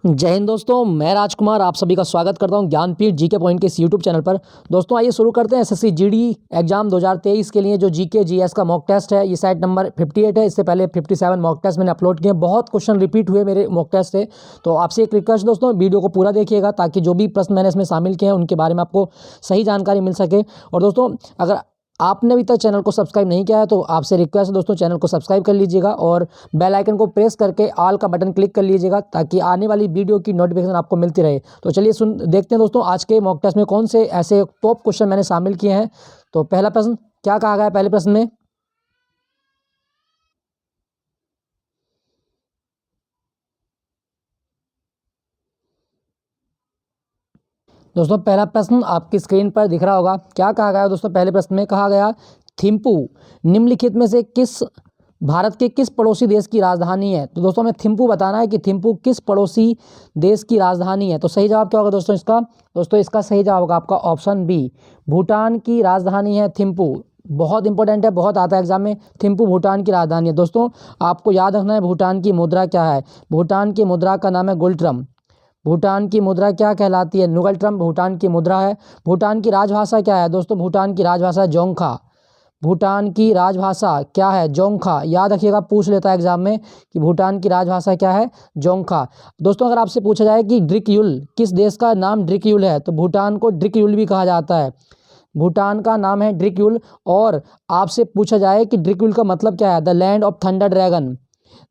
जय हिंद दोस्तों, मैं राजकुमार आप सभी का स्वागत करता हूं ज्ञानपीठ जीके पॉइंट के इस यूट्यूब चैनल पर। दोस्तों आइए शुरू करते हैं एसएससी जीडी एग्जाम 2023 के लिए जो जीके जीएस का मॉक टेस्ट है। ये सेट नंबर 58 है। इससे पहले 57 मॉक टेस्ट मैंने अपलोड किए। बहुत क्वेश्चन रिपीट हुए मेरे मॉक टेस्ट से, तो आपसे एक रिक्वेस्ट दोस्तों, वीडियो को पूरा देखिएगा ताकि जो भी प्रश्न मैंने इसमें शामिल किए हैं उनके बारे में आपको सही जानकारी मिल सके। और दोस्तों अगर आपने अभी तक चैनल को सब्सक्राइब नहीं किया है तो आपसे रिक्वेस्ट है दोस्तों, चैनल को सब्सक्राइब कर लीजिएगा और बेल आइकन को प्रेस करके ऑल का बटन क्लिक कर लीजिएगा ताकि आने वाली वीडियो की नोटिफिकेशन आपको मिलती रहे। तो चलिए देखते हैं दोस्तों आज के मॉक टेस्ट में कौन से ऐसे टॉप क्वेश्चन मैंने शामिल किए हैं। तो पहला प्रश्न क्या कहा गया है पहले प्रश्न में? दोस्तों पहला प्रश्न आपकी स्क्रीन पर दिख रहा होगा। क्या कहा गया दोस्तों? पहले प्रश्न में कहा गया थिम्पू निम्नलिखित में से किस भारत के किस पड़ोसी देश की राजधानी है? तो दोस्तों हमें थिम्पू बताना है कि थिम्पू किस पड़ोसी देश की राजधानी है। तो सही जवाब क्या होगा दोस्तों इसका? दोस्तों इसका सही जवाब होगा आपका ऑप्शन बी, भूटान की राजधानी है थिम्पू। बहुत इंपॉर्टेंट है, बहुत आता है एग्जाम में। थिम्पू भूटान की राजधानी है। दोस्तों आपको याद रखना है भूटान की मुद्रा क्या है। भूटान की मुद्रा का नाम है गुलट्रम। भूटान की मुद्रा क्या कहलाती है? नुगलट्रम भूटान की मुद्रा है। भूटान की राजभाषा क्या है दोस्तों? भूटान की राजभाषा जोंगखा। भूटान की राजभाषा क्या है? जोंगखा। याद रखिएगा, पूछ लेता है एग्जाम में कि भूटान की राजभाषा क्या है? जोंगखा। दोस्तों अगर आपसे पूछा जाए कि ड्रिकयुल किस देश का नाम ड्रिकयुल है, तो भूटान को ड्रिकयुल भी कहा जाता है। भूटान का नाम है ड्रिकयुल। और आपसे पूछा जाए कि ड्रिकयुल का मतलब क्या है? The land of thunder dragon.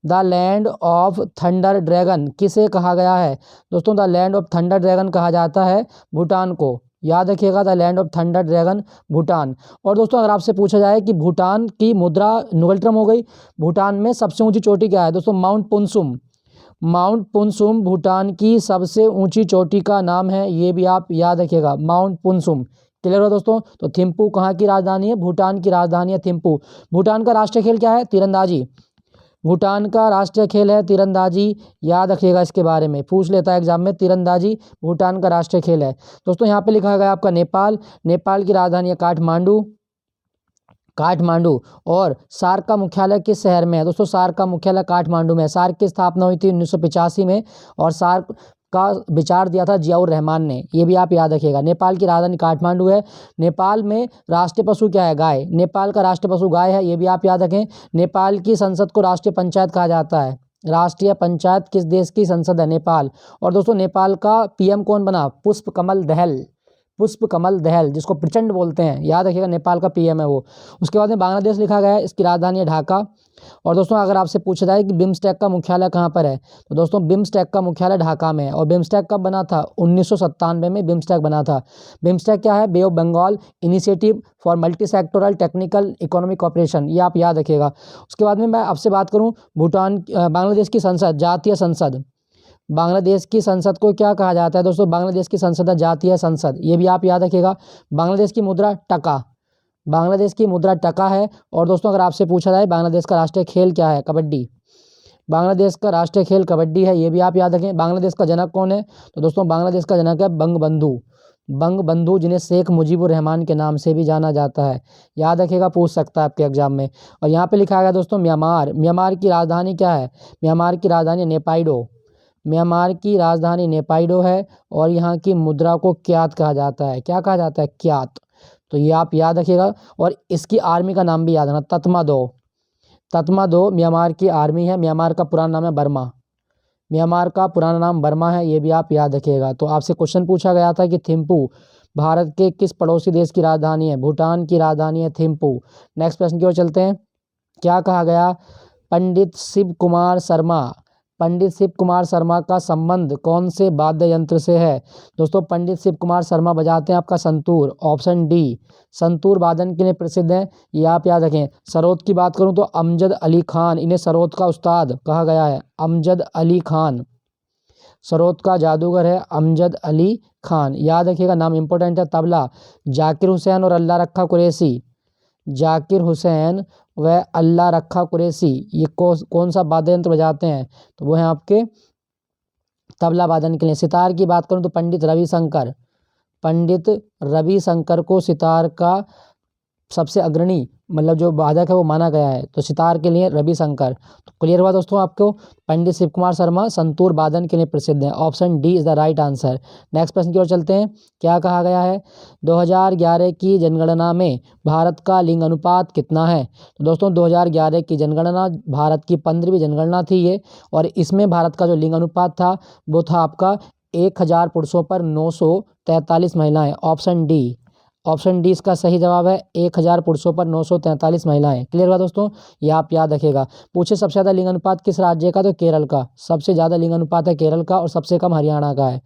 The land of thunder dragon किसे कहा गया है दोस्तों? The land of thunder dragon कहा जाता है भूटान को। याद रखिएगा, the land of thunder dragon Bhutan. और दोस्तों अगर आपसे पूछा जाए कि भूटान की मुद्रा नुगलट्रम हो गई, भूटान में सबसे ऊंची चोटी क्या है दोस्तों? माउंट पुनसुम। माउंट पुनसुम भूटान की सबसे ऊंची चोटी का नाम है, ये भी आप याद रखिएगा, माउंट पुनसुम। क्लियर हो दोस्तों? तो थिम्पू कहाँ की राजधानी है? भूटान की राजधानी है थिम्पू। भूटान का राष्ट्रीय खेल क्या है? तीरंदाजी। भूटान का राष्ट्रीय खेल है तीरंदाजी। याद रखिएगा, इसके बारे में पूछ लेता है एग्जाम में। तीरंदाजी भूटान का राष्ट्रीय खेल है। दोस्तों यहाँ पे लिखा गया आपका नेपाल। नेपाल की राजधानी है काठमांडू। काठमांडू। और सार्क का मुख्यालय किस शहर में है दोस्तों? सार्क का मुख्यालय काठमांडू में है। सार्क की स्थापना हुई थी 1985 में और सार्क का विचार दिया था जियाउर रहमान ने। ये भी आप याद रखिएगा। नेपाल की राजधानी काठमांडू है। नेपाल में राष्ट्रीय पशु क्या है? गाय। नेपाल का राष्ट्रीय पशु गाय है, ये भी आप याद रखें। नेपाल की संसद को राष्ट्रीय पंचायत कहा जाता है। राष्ट्रीय पंचायत किस देश की संसद है? नेपाल। और दोस्तों नेपाल का पीएम कौन बना? पुष्प कमल दहल। पुष्प कमल दहल, जिसको प्रचंड बोलते हैं। याद रखिएगा, नेपाल का पीएम है वो। उसके बाद में बांग्लादेश लिखा गया है, इसकी राजधानी है ढाका। और दोस्तों अगर आपसे पूछा जाए कि बिम्स्टेक का मुख्यालय कहाँ पर है, तो दोस्तों बिम्स्टेक का मुख्यालय ढाका में है। और बिम्स्टेक कब बना था? 1997 में बिम्स्टेक बना था। बिम्स्टेक क्या है? Bay of Bengal initiative for multi sectoral technical economic cooperation, ये आप याद रखिएगा। उसके बाद में मैं आपसे बात करूँ बांग्लादेश की संसद, जातीय संसद। बांग्लादेश की संसद को क्या कहा जाता है दोस्तों? बांग्लादेश की संसद है जातीय संसद, ये भी आप याद रखिएगा। बांग्लादेश की मुद्रा टका। बांग्लादेश की मुद्रा टका है। और दोस्तों अगर आपसे पूछा जाए बांग्लादेश का राष्ट्रीय खेल क्या है? कबड्डी। बांग्लादेश का राष्ट्रीय खेल कबड्डी है, ये भी आप याद रखें। बांग्लादेश का जनक कौन है? तो दोस्तों बांग्लादेश का जनक है बंगबंधु। बंगबंधु, जिन्हें शेख मुजीबुर रहमान के नाम से भी जाना जाता है। याद रखिएगा, पूछ सकता है आपके एग्जाम में। और यहाँ पे लिखा गया दोस्तों म्यांमार। म्यांमार की राजधानी क्या है? म्यांमार की राजधानी नेपाइडो। म्यांमार की राजधानी नेपाइडो है। और यहाँ की मुद्रा को क्यात कहा जाता है। क्या कहा जाता है? क्यात। तो ये आप याद रखिएगा। और इसकी आर्मी का नाम भी याद रखना, ततमा दो। ततमा दो म्यांमार की आर्मी है। म्यांमार का पुराना नाम है बर्मा। म्यांमार का पुराना नाम बर्मा है, ये भी आप याद रखिएगा। तो आपसे क्वेश्चन पूछा गया था कि थिम्पू भारत के किस पड़ोसी देश की राजधानी है? भूटान की राजधानी है थिम्पू। नेक्स्ट प्रश्न की ओर चलते हैं। क्या कहा गया? पंडित शिव कुमार शर्मा। पंडित शिव कुमार शर्मा का संबंध कौन से वाद्य यंत्र से है? दोस्तों पंडित शिव कुमार शर्मा बजाते हैं आपका संतूर। ऑप्शन डी, संतूर वादन के लिए प्रसिद्ध है, ये आप याद रखें। सरोद की बात करूं तो अमजद अली खान, इन्हें सरोद का उस्ताद कहा गया है। अमजद अली खान, सरोद का जादूगर है अमजद अली खान। याद रखिएगा, नाम इंपॉर्टेंट है। तबला जाकिर हुसैन और अल्लाह रखा कुरैशी। जाकिर हुसैन व अल्लाह रखा कुरैशी, ये कौन सा वाद्य यंत्र बजाते हैं? तो वो हैं आपके तबला वादन के लिए। सितार की बात करूं तो पंडित रविशंकर। पंडित रविशंकर को सितार का सबसे अग्रणी मतलब जो वादक है वो माना गया है, तो सितार के लिए रविशंकर। तो क्लियर हुआ दोस्तों आपको। पंडित शिव कुमार शर्मा संतूर वादन के लिए प्रसिद्ध है। Option D is the right answer. Next प्रश्न की ओर चलते हैं। क्या कहा गया है? 2011 की जनगणना में भारत का लिंग अनुपात कितना है? तो दोस्तों 2011 की जनगणना भारत की 15वीं जनगणना थी ये, और इसमें भारत का जो लिंग अनुपात था वो था आपका 1000 पुरुषों पर 943 महिलाएं। ऑप्शन डी इसका सही जवाब है। 1000 पुरुषों पर 943 महिलाएं। क्लियर हुआ दोस्तों, ये आप याद रखेगा। पूछे सबसे ज़्यादा लिंग अनुपात किस राज्य का? तो केरल का। सबसे ज़्यादा लिंग अनुपात है केरल का, और सबसे कम हरियाणा का है।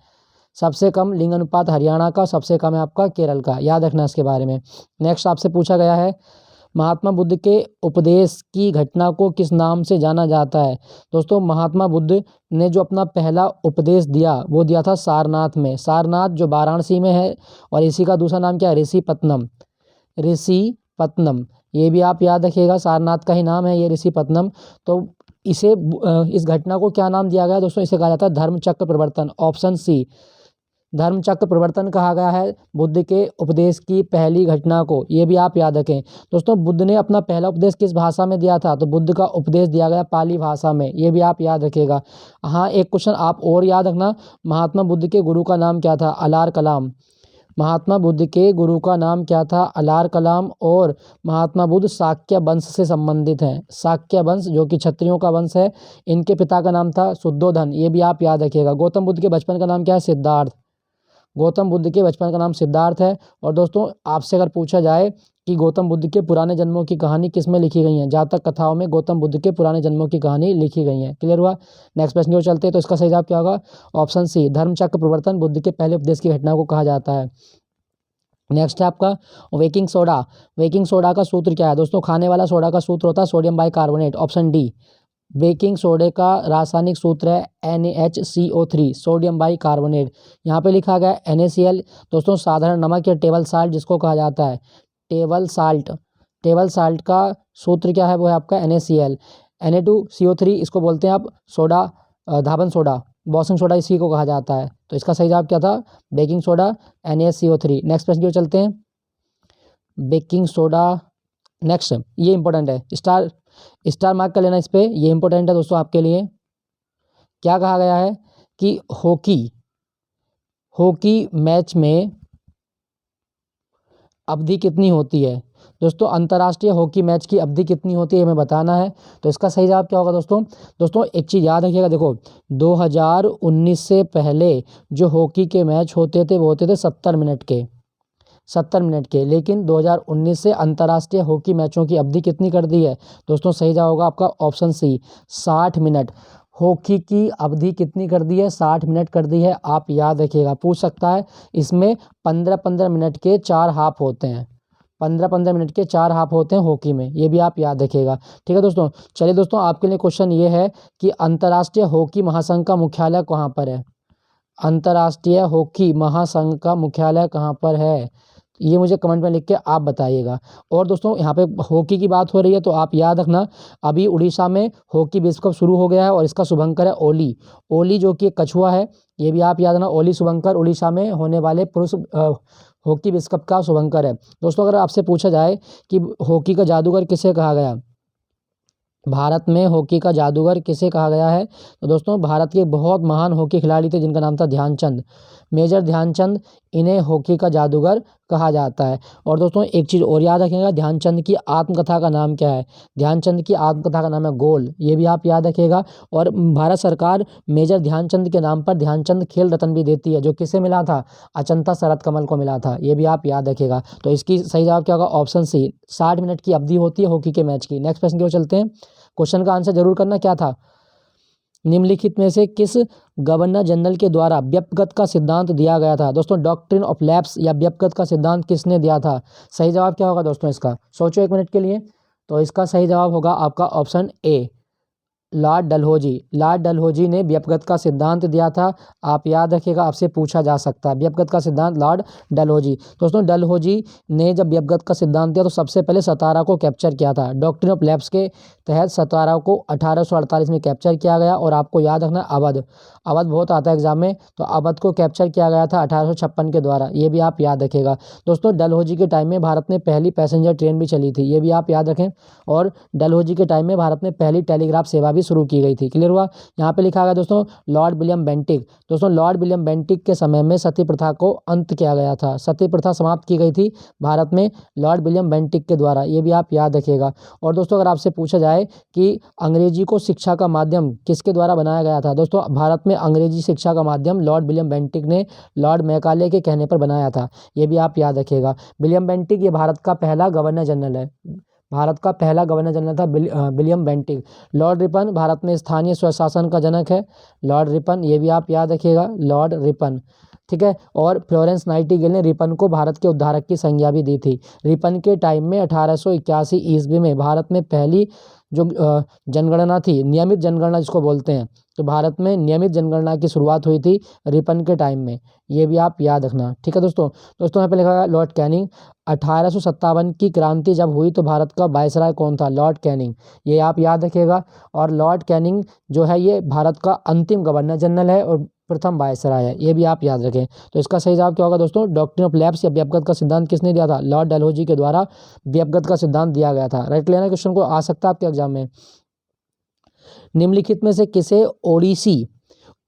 सबसे कम लिंग अनुपात हरियाणा का, सबसे कम है आपका केरल का। याद रखना इसके बारे में। नेक्स्ट आपसे पूछा गया है, महात्मा बुद्ध के उपदेश की घटना को किस नाम से जाना जाता है? दोस्तों महात्मा बुद्ध ने जो अपना पहला उपदेश दिया वो दिया था सारनाथ में। सारनाथ जो वाराणसी में है, और इसी का दूसरा नाम क्या है? ऋषिपत्नम। ये भी आप याद रखिएगा, सारनाथ का ही नाम है ये ऋषिपत्नम। तो इस घटना को क्या नाम दिया गया दोस्तों? इसे कहा जाता है धर्मचक्र प्रवर्तन। ऑप्शन सी, धर्मचक्र प्रवर्तन कहा गया है बुद्ध के उपदेश की पहली घटना को। ये भी आप याद रखें। दोस्तों बुद्ध ने अपना पहला उपदेश किस भाषा में दिया था? तो बुद्ध का उपदेश दिया गया पाली भाषा में। ये भी आप याद रखिएगा। हाँ, एक क्वेश्चन आप और याद रखना, महात्मा बुद्ध के गुरु का नाम क्या था? अलार कलाम। महात्मा बुद्ध के गुरु का नाम क्या था? अलार कलाम। और महात्मा बुद्ध शाक्य वंश से संबंधित हैं। शाक्य वंश जो कि क्षत्रियों का वंश है, इनके पिता का नाम था शुद्धोधन। ये भी आप याद रखिएगा। गौतम बुद्ध के बचपन का नाम क्या है? सिद्धार्थ। गौतम बुद्ध के बचपन का नाम सिद्धार्थ है। और दोस्तों आपसे अगर पूछा जाए कि गौतम बुद्ध के पुराने जन्मों की कहानी किस में लिखी गई है? जातक कथाओं में गौतम बुद्ध के पुराने जन्मों की कहानी लिखी गई है। क्लियर हुआ। नेक्स्ट प्रश्न की ओर चलते हैं। तो इसका सही जवाब क्या होगा? ऑप्शन सी, धर्मचक्र प्रवर्तन बुद्ध के पहले उपदेश की घटना को कहा जाता है। नेक्स्ट है आपका बेकिंग सोडा। बेकिंग सोडा का सूत्र क्या है? दोस्तों खाने वाला सोडा का सूत्र होता है sodium bicarbonate. Option D, baking सोडे का रासायनिक सूत्र है NaHCO3, सोडियम बाइकार्बोनेट। यहाँ पे लिखा गया NaCl। दोस्तों साधारण नमक या टेबल साल्ट जिसको कहा जाता है, टेबल साल्ट का सूत्र क्या है? वो है आपका NaCl। Na2CO3 इसको बोलते हैं आप सोडा, धावन सोडा, वॉशिंग सोडा इसी को कहा जाता है। तो इसका सही जवाब क्या था? Baking soda, NaCO3। नेक्स्ट प्रश्न की ओर चलते हैं। बेकिंग सोडा, नेक्स्ट ये इंपॉर्टेंट है, स्टार मार्क कर लेना इस पे, ये इंपॉर्टेंट है दोस्तों आपके लिए। क्या कहा गया है कि हॉकी मैच में अवधि कितनी होती है? दोस्तों अंतर्राष्ट्रीय हॉकी मैच की अवधि कितनी होती है हमें बताना है। तो इसका सही जवाब क्या होगा दोस्तों एक चीज़ याद रखिएगा। देखो 2019 से पहले जो हॉकी के मैच होते थे वो होते थे 70 मिनट के, लेकिन 2019 से अंतर्राष्ट्रीय हॉकी मैचों की अवधि कितनी कर दी है? दोस्तों सही जवाब होगा आपका ऑप्शन सी, 60 मिनट। हॉकी की अवधि कितनी कर दी है? 60 मिनट कर दी है। आप याद रखिएगा, पूछ सकता है। इसमें 15-15 मिनट के 4 हाफ होते हैं। 15-15 मिनट के 4 हाफ होते हैं हॉकी में। ये भी आप याद रखिएगा। ठीक है दोस्तों। चलिए दोस्तों आपके लिए क्वेश्चन ये है कि अंतर्राष्ट्रीय हॉकी महासंघ का मुख्यालय कहाँ पर है? अंतर्राष्ट्रीय हॉकी महासंघ का मुख्यालय कहाँ पर है? ये मुझे कमेंट में लिख के आप बताइएगा। और दोस्तों यहाँ पे हॉकी की बात हो रही है तो आप याद रखना, अभी उड़ीसा में हॉकी विश्व कप शुरू हो गया है, और इसका शुभंकर है ओली जो कि एक कछुआ है। ये भी आप याद रखना, ओली शुभंकर उड़ीसा में होने वाले पुरुष हॉकी विश्व कप का शुभंकर है। दोस्तों अगर आपसे पूछा जाए कि हॉकी का जादूगर किसे कहा गया, भारत में हॉकी का जादूगर किसे कहा गया है? तो दोस्तों भारत के बहुत महान हॉकी खिलाड़ी थे जिनका नाम था ध्यानचंद, मेजर ध्यानचंद। इन्हें हॉकी का जादूगर कहा जाता है। और दोस्तों एक चीज़ और याद रखिएगा, ध्यानचंद की आत्मकथा का नाम क्या है? ध्यानचंद की आत्मकथा का नाम है गोल। ये भी आप याद रखिएगा। और भारत सरकार मेजर ध्यानचंद के नाम पर ध्यानचंद खेल रत्न भी देती है, जो किसे मिला था? अचंता शरत कमल को मिला था। ये भी आप याद रखिएगा। तो इसकी सही जवाब क्या होगा? ऑप्शन सी, 60 मिनट की अवधि होती है हॉकी के मैच की। नेक्स्ट प्रश्न की ओर चलते हैं। क्वेश्चन का आंसर जरूर करना। क्या था? निम्नलिखित में से किस गवर्नर जनरल के द्वारा व्यक्तिगत का सिद्धांत दिया गया था? दोस्तों डॉक्ट्रिन ऑफ लैप्स या व्यक्तिगत का सिद्धांत किसने दिया था? सही जवाब क्या होगा दोस्तों इसका? सोचो एक मिनट के लिए। तो इसका सही जवाब होगा आपका ऑप्शन ए, लॉर्ड डलहौजी ने व्यपगत का सिद्धांत दिया था। आप याद रखिएगा, आपसे पूछा जा सकता है व्यपगत का सिद्धांत लॉर्ड डलहौजी। दोस्तों डलहौजी ने जब व्यपगत का सिद्धांत दिया तो सबसे पहले सतारा को कैप्चर किया था। डॉक्ट्रिन ऑफ लैप्स के तहत सतारा को 1848 में कैप्चर किया गया। और आपको याद रखना अवध बहुत आता है एग्जाम में, तो अवध को कैप्चर किया गया था 1856 के द्वारा, ये भी आप याद रखिएगा। दोस्तों डलहौजी के टाइम में भारत में पहली पैसेंजर ट्रेन भी चली थी, ये भी आप याद रखें। और डलहौजी के टाइम में भारत में पहली टेलीग्राफ सेवा भी शुरू की गई थी। क्लियर हुआ। यहाँ पे लिखा गया दोस्तों लॉर्ड विलियम बेंटिक। दोस्तों लॉर्ड विलियम बेंटिक के समय में सती प्रथा को अंत किया गया था, सती प्रथा समाप्त की गई थी भारत में लॉर्ड विलियम बेंटिक के द्वारा, ये भी आप याद रखिएगा। और दोस्तों अगर आपसे पूछा जाए कि अंग्रेजी को शिक्षा का माध्यम किसके द्वारा बनाया गया था, दोस्तों भारत में अंग्रेजी शिक्षा का माध्यम लॉर्ड विलियम बेंटिक ने लॉर्ड मैकाले के कहने पर बनाया था, ये भी आप याद रखिएगा। विलियम बेंटिक ये भारत का पहला गवर्नर जनरल है, भारत का पहला गवर्नर जनरल था William Bentinck. Lord Ripon Bharat में स्थानीय स्वशासन का जनक है, लॉर्ड रिपन, ये भी आप याद रखिएगा, लॉर्ड रिपन। ठीक है। और फ्लोरेंस नाइटिंगेल ने रिपन को भारत के उद्धारक की संज्ञा भी दी थी। रिपन के टाइम में 1881 ईस्वी में भारत में पहली जो जनगणना थी, नियमित जनगणना जिसको बोलते हैं, तो भारत में नियमित जनगणना की शुरुआत हुई थी रिपन के टाइम में, ये भी आप याद रखना। ठीक है दोस्तों यहाँ पे लिखा है लॉर्ड कैनिंग। 1857 की क्रांति जब हुई तो भारत का वायसराय कौन था, लॉर्ड कैनिंग, ये आप याद रखिएगा। और लॉर्ड कैनिंग जो है ये भारत का अंतिम गवर्नर जनरल है और प्रथम वायसराय है, ये भी आप याद रखें। तो इसका सही जवाब क्या होगा दोस्तों, डॉक्ट्रिन ऑफ लैप्स या व्यपगत का सिद्धांत किसने दिया था, लॉर्ड डलहौजी के द्वारा व्यपगत का सिद्धांत दिया गया था। राइट लेना क्वेश्चन को आ सकता है आपके एग्जाम में। निम्नलिखित में से किसे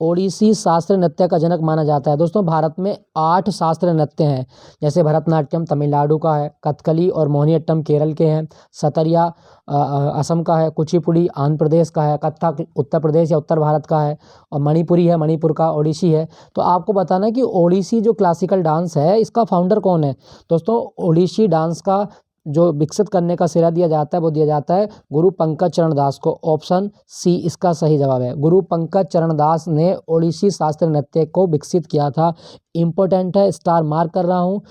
ओडिसी शास्त्रीय नृत्य का जनक माना जाता है। दोस्तों भारत में 8 शास्त्रीय नृत्य हैं, जैसे भरतनाट्यम तमिलनाडु का है, कथकली और मोहिनीअट्टम केरल के हैं, सतरिया असम का है, कुचिपुड़ी आंध्र प्रदेश का है, कथक उत्तर प्रदेश या उत्तर भारत का है, और मणिपुरी है मणिपुर का, ओडिसी है। तो आपको बताना है कि ओडिसी जो क्लासिकल डांस है इसका फाउंडर कौन है। दोस्तों ओडिसी डांस का जो विकसित करने का श्रेय दिया जाता है वो दिया जाता है गुरु पंकज चरण दास को। ऑप्शन सी इसका सही जवाब है, गुरु पंकज चरण दास ने ओडिसी शास्त्रीय नृत्य को विकसित किया था। इंपॉर्टेंट है, स्टार मार्क कर रहा हूँ,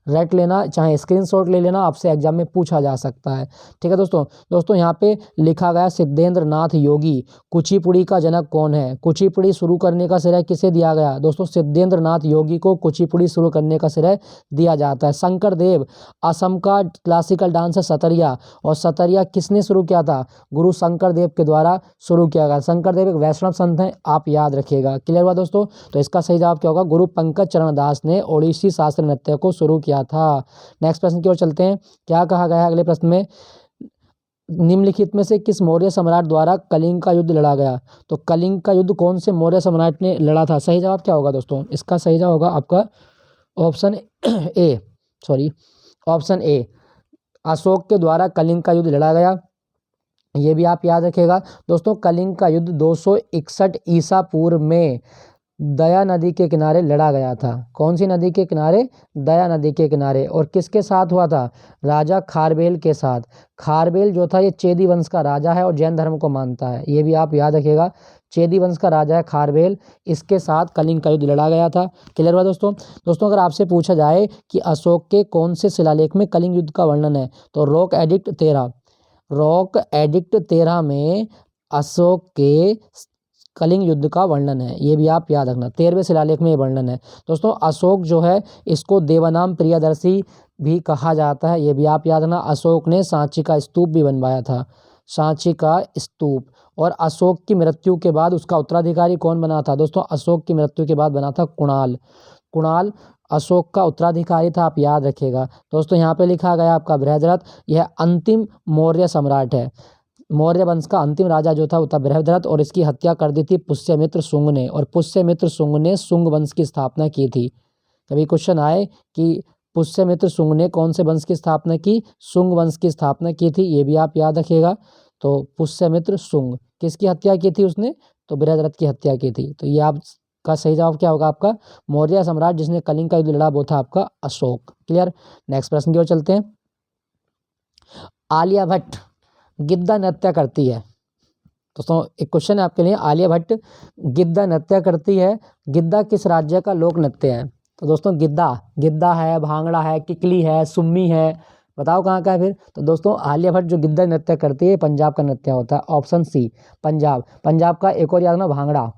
राइट लेना, चाहे स्क्रीनशॉट ले लेना, आपसे एग्जाम में पूछा जा सकता है। ठीक है दोस्तों यहाँ पे लिखा गया सिद्धेंद्र नाथ योगी। कुचिपुड़ी का जनक कौन है, कुचिपुड़ी शुरू करने का श्रेय किसे दिया गया, दोस्तों सिद्धेंद्र नाथ योगी को कुचिपुड़ी शुरू करने का श्रेय दिया जाता है। शंकर देव, असम का क्लासिकल डांस है सतरिया, और सतरिया किसने शुरू किया था, गुरु शंकर देव के द्वारा शुरू किया गया। शंकर देव एक वैष्णव संत हैं, आप याद रखिएगा। क्लियर हुआ दोस्तों। तो इसका सही जवाब क्या होगा, गुरु पंकज चरण दास ने ओडिसी शास्त्रीय नृत्य को शुरू किया था। नेक्स्ट प्रश्न की ओर चलते हैं। क्या कहा गया है अगले प्रश्न में, निम्नलिखित में से किस मौर्य सम्राट द्वारा कलिंग का युद्ध लड़ा गया। तो कलिंग का युद्ध कौन से मौर्य सम्राट ने लड़ा था, सही जवाब क्या होगा दोस्तों, इसका सही जवाब होगा आपका ऑप्शन ए, अशोक के द्वारा कलिंग का युद्ध लड़ा गया, ये भी आप याद रखिएगा। दोस्तों कलिंग का युद्ध 261 ईसा पूर्व में दया नदी के किनारे लड़ा गया था। कौन सी नदी के किनारे, दया नदी के किनारे। और किसके साथ हुआ था, राजा खारवेल के साथ। खारवेल जो था ये चेदी वंश का राजा है और जैन धर्म को मानता है, ये भी आप याद रखिएगा। चेदी वंश का राजा है खारवेल, इसके साथ कलिंग का युद्ध लड़ा गया था। क्लियर हुआ दोस्तों अगर आपसे पूछा जाए कि अशोक के कौन से शिलालेख में कलिंग युद्ध का वर्णन है, तो रॉक एडिक्ट 13 में अशोक के कलिंग युद्ध का वर्णन है, ये भी आप याद रखना। 13वें शिलालेख में ये वर्णन है। दोस्तों अशोक जो है इसको देवानाम प्रियदर्शी भी कहा जाता है, ये भी आप याद रखना। अशोक ने सांची का स्तूप भी बनवाया था, सांची का स्तूप। और अशोक की मृत्यु के बाद उसका उत्तराधिकारी कौन बना था, दोस्तों अशोक की मृत्यु के बाद बना था कुणाल अशोक का उत्तराधिकारी था, आप याद रखिएगा। दोस्तों यहाँ पे लिखा गया आपका बृहद्रथ, यह अंतिम मौर्य सम्राट है। मौर्य वंश का अंतिम राजा जो था वो था बृहद्रथ, और इसकी हत्या कर दी थी पुष्यमित्र शुंग ने, और पुष्यमित्र शुंग ने शुंग वंश की स्थापना की थी। कभी क्वेश्चन आए कि पुष्यमित्र शुंग ने कौन से वंश की स्थापना की, शुंग वंश की स्थापना की थी, ये भी आप याद रखिएगा। तो पुष्यमित्र शुंग किसकी हत्या की थी उसने, तो बृहद्रथ की हत्या की थी। तो ये आपका सही जवाब क्या होगा, आपका मौर्य सम्राट जिसने कलिंग का युद्ध लड़ा वो था आपका अशोक। क्लियर। नेक्स्ट प्रश्न की ओर चलते हैं। आलिया भट्ट गिद्दा नृत्य करती है। दोस्तों एक क्वेश्चन है आपके लिए, आलिया भट्ट गिद्दा नृत्य करती है, गिद्दा किस राज्य का लोक नृत्य है। तो दोस्तों गिद्दा है, भांगड़ा है, किकली है, सुम्मी है, बताओ कहाँ का है फिर। तो दोस्तों आलिया भट्ट जो गिद्दा नृत्य करती है पंजाब का नृत्य होता है, ऑप्शन सी पंजाब। पंजाब का एक और याद ना भांगड़ा,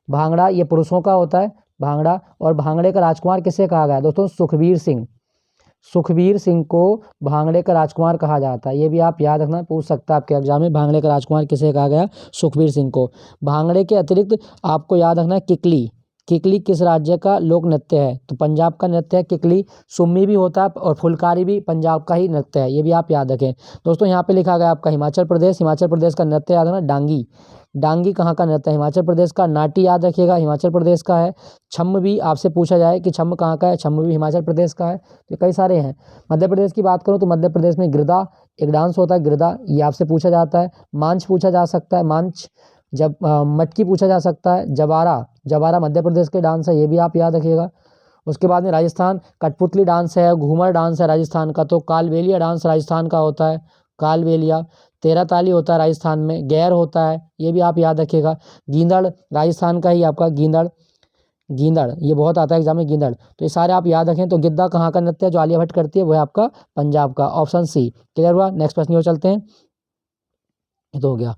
भांगड़ा ये पुरुषों का होता है भांगड़ा। और भांगड़े का राजकुमार किसे कहा गया दोस्तों, सुखबीर सिंह। सुखबीर सिंह को भांगड़े का राजकुमार कहा जाता है, ये भी आप याद रखना, पूछ सकता है आपके एग्जाम में, भांगड़े का राजकुमार किसे कहा गया, सुखबीर सिंह को। भांगड़े के अतिरिक्त आपको याद रखना है किकली, किकली किस राज्य का लोक नृत्य है, तो पंजाब का नृत्य है किकली। सुम्मी भी होता है और फुलकारी भी पंजाब का ही नृत्य है, ये भी आप याद रखें। दोस्तों यहाँ पे लिखा गया आपका हिमाचल प्रदेश, हिमाचल प्रदेश का नृत्य याद रखना डांगी। डांगी कहाँ का नृत्य है, हिमाचल प्रदेश का। नाटी याद रखिएगा हिमाचल प्रदेश का है। छम्म भी आपसे पूछा जाए कि छम्म कहाँ का है, छम्म भी हिमाचल प्रदेश का है। तो कई सारे हैं। मध्य प्रदेश की बात करूँ तो मध्य प्रदेश में गिरदा एक डांस होता है, गिरदा ये आपसे पूछा जाता है। मांझ पूछा जा सकता है, मांझ। जब मटकी पूछा जा सकता है। जबारा, जबारा मध्य प्रदेश के डांस है, ये भी आप याद रखिएगा। उसके बाद में राजस्थान कठपुतली डांस है, घूमर डांस है राजस्थान का। तो कालबेलिया डांस राजस्थान का होता है, कालबेलिया। तेरह ताली होता है राजस्थान में, गैर होता है, ये भी आप याद रखिएगा। गींदड़ राजस्थान का ही आपका, गींदड़, गींदड़ ये बहुत आता है एग्जाम में, गींदड़। तो ये सारे आप याद रखें। तो गिद्दा कहाँ का नृत्य है जो आलिया भट्ट करती है, वो है आपका पंजाब का, ऑप्शन सी। क्लियर हुआ। नेक्स्ट प्रश्न की ओर चलते हैं, ये तो हो गया।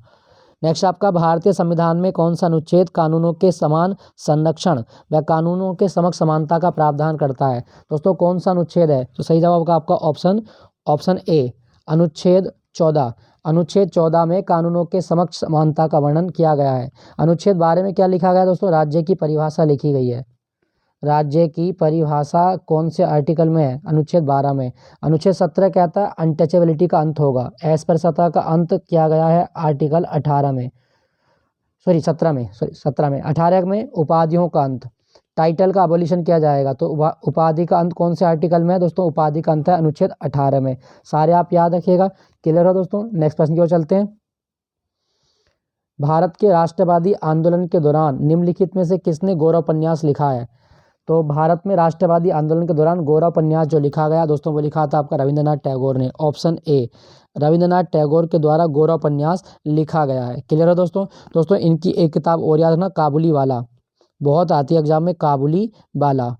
नेक्स्ट आपका भारतीय संविधान में कौन सा अनुच्छेद कानूनों के समान संरक्षण व कानूनों के समक्ष समानता का प्रावधान करता है। दोस्तों कौन सा अनुच्छेद है, तो सही जवाब का आपका ऑप्शन ए अनुच्छेद 14। अनुच्छेद 14 में कानूनों के समक्ष समानता का वर्णन किया गया है। अनुच्छेद 12 में क्या लिखा गया है दोस्तों, राज्य की परिभाषा लिखी गई है। राज्य की परिभाषा कौन से आर्टिकल में है, अनुच्छेद 12 में। अनुच्छेद 17 कहता है अनटचेबिलिटी का अंत होगा, एस पर सतह का अंत किया गया है आर्टिकल 18 में, सॉरी 17 में, 18 में उपाधियों का अंत, टाइटल का अबोलिशन किया जाएगा। तो उपाधि का अंत कौन से आर्टिकल में है दोस्तों, उपाधि का अंत है अनुच्छेद 18 में। सारे आप याद रखिएगा। क्लियर हो दोस्तों। नेक्स्ट प्रश्न की ओर चलते हैं। भारत के राष्ट्रवादी आंदोलन के दौरान निम्नलिखित में से किसने गौरव उपन्यास लिखा है। तो भारत में राष्ट्रवादी आंदोलन के दौरान गौरव उपन्यास जो लिखा गया दोस्तों, वो लिखा था आपका रविंद्रनाथ टैगोर ने, ऑप्शन ए रविंद्रनाथ टैगोर के द्वारा गौरव उपन्यास लिखा गया है। क्लियर है दोस्तों। दोस्तों इनकी एक किताब और याद रखना, काबुली वाला, बहुत आती है एग्जाम में, काबुली वाला।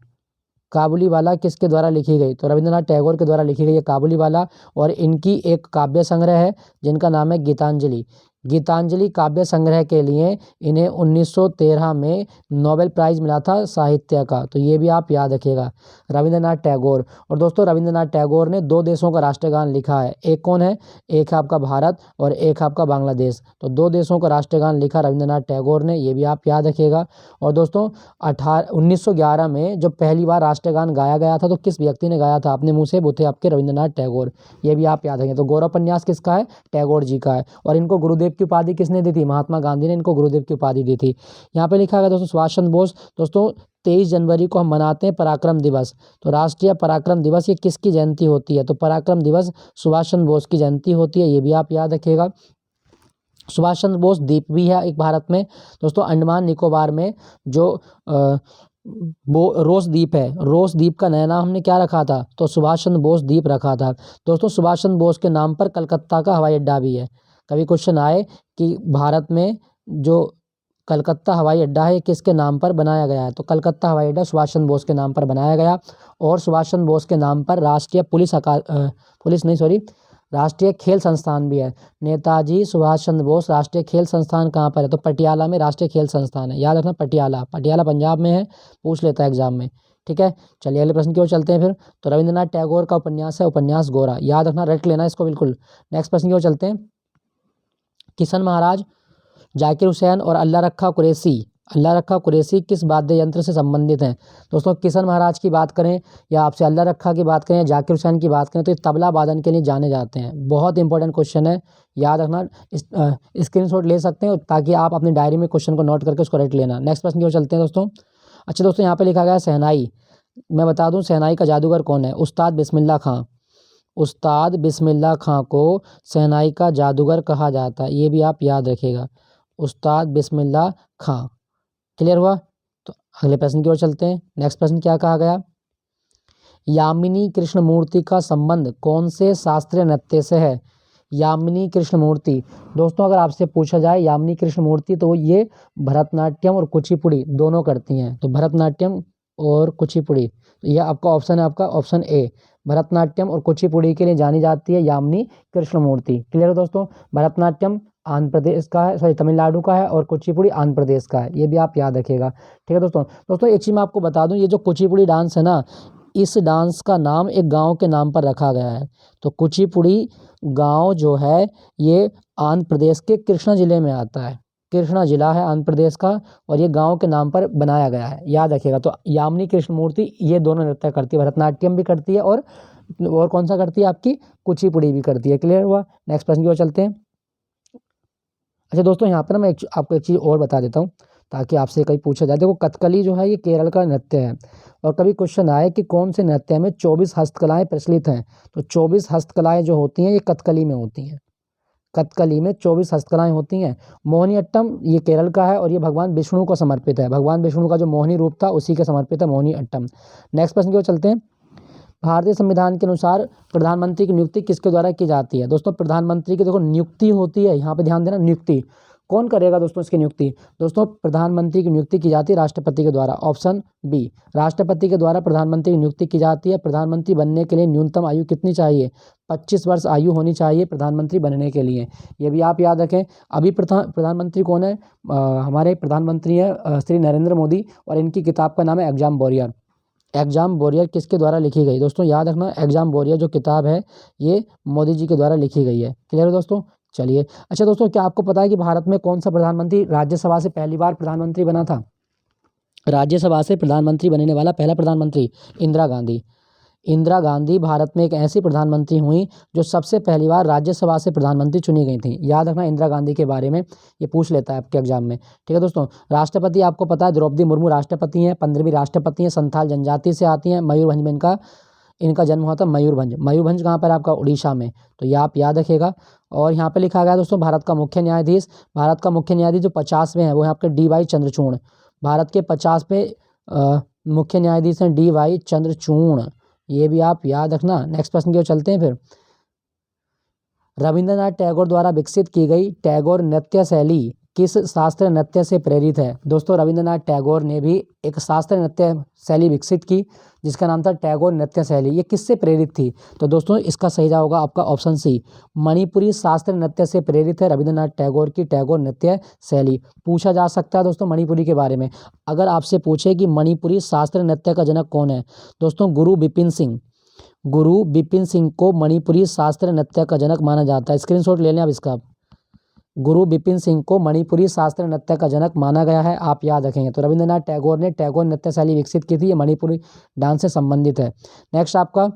काबुली वाला किसके द्वारा लिखी गई, तो रविंद्रनाथ टैगोर के द्वारा लिखी गई है काबुली वाला। और इनकी एक काव्य संग्रह है जिनका नाम है गीतांजलि। गीतांजलि काव्य संग्रह के लिए इन्हें 1913 में नोबेल प्राइज़ मिला था साहित्य का। तो ये भी आप याद रखिएगा, रविंद्रनाथ टैगोर। और दोस्तों रविंद्रनाथ टैगोर ने 2 देशों का राष्ट्रगान लिखा है, एक कौन है, एक है आपका भारत और एक है आपका बांग्लादेश। तो 2 देशों का राष्ट्रगान लिखा रविंद्रनाथ टैगोर ने, ये भी आप याद रखिएगा। और दोस्तों 1911 में जब पहली बार राष्ट्रगान गाया गया था तो किस व्यक्ति ने गाया था अपने मुँह से, वो थे आपके रविंद्रनाथ टैगोर, ये भी आप याद रखेंगे। तो गौरव उपन्यास किसका है, टैगोर जी का है। और इनको गुरुदेव की उपाधि किसने दी थी, महात्मा गांधी ने इनको गुरुदेव की उपाधि दी थी। यहाँ पे लिखा गया दोस्तों सुभाष चंद्र बोस। दोस्तों 23 जनवरी को हम मनाते हैं पराक्रम दिवस। तो राष्ट्रीय पराक्रम दिवस ये किसकी जयंती होती है, तो पराक्रम दिवस सुभाष चंद्र बोस की जयंती होती है, ये भी आप याद रखिएगा। सुभाष चंद्र बोस द्वीप भी है एक भारत में दोस्तों, अंडमान निकोबार में जो वो रोस द्वीप है, रोस द्वीप का नया नाम हमने क्या रखा था, तो सुभाष चंद्र बोस द्वीप रखा था। दोस्तों सुभाष चंद्र बोस के नाम पर कलकत्ता का हवाई अड्डा भी है। कभी क्वेश्चन आए कि भारत में जो कलकत्ता हवाई अड्डा है किसके नाम पर बनाया गया है, तो कलकत्ता हवाई अड्डा सुभाष चंद्र बोस के नाम पर बनाया गया। और सुभाष चंद्र बोस के नाम पर राष्ट्रीय खेल संस्थान भी है। नेताजी सुभाष चंद्र बोस राष्ट्रीय खेल संस्थान कहाँ पर है, तो पटियाला में राष्ट्रीय खेल संस्थान है, याद रखना पटियाला, पटियाला पंजाब में है, पूछ लेता है एग्जाम में। ठीक है, चलिए अगले प्रश्न की ओर चलते हैं फिर। तो रविंद्रनाथ टैगोर का उपन्यास है उपन्यास गोरा, याद रखना, रट लेना इसको बिल्कुल। नेक्स्ट प्रश्न की ओर चलते हैं। किशन महाराज, जाकिर हुसैन और अल्लाह रखा कुरैशी किस वाद्य यंत्र से संबंधित हैं। दोस्तों किशन महाराज की बात करें या आपसे अल्लाह रखा की बात करें या जाकिर हुसैन की बात करें तो ये तबला वादन के लिए जाने जाते हैं। बहुत इंपॉर्टेंट क्वेश्चन है, याद रखना, स्क्रीनशॉट ले सकते हैं ताकि आप अपनी डायरी में क्वेश्चन को नोट करके उसको रट लेना। नेक्स्ट प्रश्न की ओर चलते हैं दोस्तों। अच्छा दोस्तों यहाँ पे लिखा गया है शहनाई, मैं बता दूँ शहनाई का जादूगर कौन है, उस्ताद बिस्मिल्लाह खां। उस्ताद बिस्मिल्लाह खां को शहनाई का जादूगर कहा जाता है, ये भी आप याद रखिएगा, उस्ताद बिस्मिल्लाह खां। क्लियर हुआ। तो अगले प्रश्न की ओर चलते हैं। नेक्स्ट प्रश्न क्या कहा गया, यामिनी कृष्णमूर्ति का संबंध कौन से शास्त्रीय नृत्य से है। यामिनी कृष्णमूर्ति, दोस्तों अगर आपसे पूछा जाए यामिनी कृष्णमूर्ति तो ये भरतनाट्यम और कुचिपुड़ी दोनों करती हैं। तो भरतनाट्यम और कुचिपुड़ी, तो यह आपका ऑप्शन है, आपका ऑप्शन ए भरतनाट्यम और कुचिपुड़ी के लिए जानी जाती है यामिनी कृष्णमूर्ति। क्लियर है दोस्तों। भरतनाट्यम आंध्र प्रदेश का है, सॉरी तमिलनाडु का है, और कुचिपुड़ी आंध्र प्रदेश का है। ये भी आप याद रखिएगा। ठीक है दोस्तों। दोस्तों एक चीज़ मैं आपको बता दूं, ये जो कुचिपुड़ी डांस है ना, इस डांस का नाम एक गांव के नाम पर रखा गया है। तो कुचिपुड़ी गांव जो है ये आंध्र प्रदेश के कृष्णा जिले में आता है। कृष्णा जिला है आंध्र प्रदेश का, और ये गांव के नाम पर बनाया गया है, याद रखिएगा। तो यामिनी कृष्णमूर्ति ये दोनों नृत्य करती है, भरतनाट्यम भी करती है और कौन सा करती है आपकी कुचिपुड़ी भी करती है। क्लियर हुआ। नेक्स्ट प्रश्न की ओर चलते हैं। अच्छा दोस्तों यहाँ पे ना मैं आपको एक चीज़ और बता देता हूँ ताकि आपसे कहीं पूछा जाए। देखो कथकली जो है ये केरल का नृत्य है, और कभी क्वेश्चन आए कि कौन से नृत्य में 24 हस्तकलाएं प्रचलित हैं, तो 24 हस्तकलाएं जो होती हैं ये कथकली में होती हैं। कथकली में 24 हस्तकलाएं होती हैं। मोहिनीअट्टम ये केरल का है, और ये भगवान विष्णु को समर्पित है। भगवान विष्णु का जो मोहिनी रूप था उसी के समर्पित है मोहिनीअट्टम। नेक्स्ट प्रश्न की ओर चलते हैं। भारतीय संविधान के अनुसार प्रधानमंत्री की नियुक्ति किसके द्वारा की जाती है। दोस्तों प्रधानमंत्री की देखो नियुक्ति होती है, यहाँ पे ध्यान देना, नियुक्ति कौन करेगा दोस्तों इसकी नियुक्ति। दोस्तों प्रधानमंत्री की नियुक्ति की जाती है राष्ट्रपति के द्वारा। ऑप्शन बी, राष्ट्रपति के द्वारा प्रधानमंत्री की नियुक्ति की जाती है। प्रधानमंत्री बनने के लिए न्यूनतम आयु कितनी चाहिए, 25 वर्ष आयु होनी चाहिए प्रधानमंत्री बनने के लिए। ये भी आप याद रखें। अभी प्रधानमंत्री कौन है, हमारे प्रधानमंत्री है श्री नरेंद्र मोदी, और इनकी किताब का नाम है एग्जाम वॉरियर। एग्जाम वॉरियर किसके द्वारा लिखी गई दोस्तों, याद रखना, एग्जाम वॉरियर जो किताब है ये मोदी जी के द्वारा लिखी गई है। क्लियर है दोस्तों। चलिए अच्छा दोस्तों, क्या आपको पता है कि भारत में कौन सा प्रधानमंत्री राज्यसभा से पहली बार प्रधानमंत्री बना था। राज्यसभा से प्रधानमंत्री बनने वाला पहला प्रधानमंत्री इंदिरा गांधी। इंदिरा गांधी भारत में एक ऐसी प्रधानमंत्री हुई जो सबसे पहली बार राज्यसभा से प्रधानमंत्री चुनी गई थी। याद रखना इंदिरा गांधी के बारे में, ये पूछ लेता है आपके एग्जाम में। ठीक है दोस्तों। राष्ट्रपति आपको पता है द्रौपदी मुर्मू राष्ट्रपति हैं, 15वीं राष्ट्रपति हैं, संथाल जनजाति से आती हैं। मयूरभंज में इनका जन्म हुआ था। मयूरभंज, मयूरभंज कहाँ पर आपका, उड़ीसा में। तो ये आप याद रखिएगा। और यहाँ पे लिखा गया दोस्तों भारत का मुख्य न्यायाधीश, भारत का मुख्य न्यायाधीश जो 50वें हैं वो है आपके DY चंद्रचूड़। भारत के 50वें मुख्य न्यायाधीश हैं DY चंद्रचूड़। ये भी आप याद रखना। नेक्स्ट प्रश्न की ओर चलते हैं फिर। रविंद्रनाथ टैगोर द्वारा विकसित की गई टैगोर नृत्य शैली किस शास्त्रीय नृत्य से प्रेरित है। दोस्तों रविंद्रनाथ टैगोर ने भी एक शास्त्रीय नृत्य शैली विकसित की जिसका नाम था टैगोर नृत्य शैली। ये किससे प्रेरित थी, तो दोस्तों इसका सही जवाब होगा आपका ऑप्शन सी, मणिपुरी शास्त्रीय नृत्य से प्रेरित है रविंद्रनाथ टैगोर की टैगोर नृत्य शैली। पूछा जा सकता है दोस्तों मणिपुरी के बारे में, अगर आपसे पूछे कि मणिपुरी शास्त्रीय नृत्य का जनक कौन है, दोस्तों गुरु बिपिन सिंह। गुरु बिपिन सिंह को मणिपुरी शास्त्रीय नृत्य का जनक माना जाता है। स्क्रीनशॉट ले लें आप इसका। गुरु बिपिन सिंह को मणिपुरी शास्त्रीय नृत्य का जनक माना गया है, आप याद रखेंगे। तो रविंद्रनाथ टैगोर ने टैगोर नृत्य शैली विकसित की थी, ये मणिपुरी डांस से संबंधित है। नेक्स्ट आपका,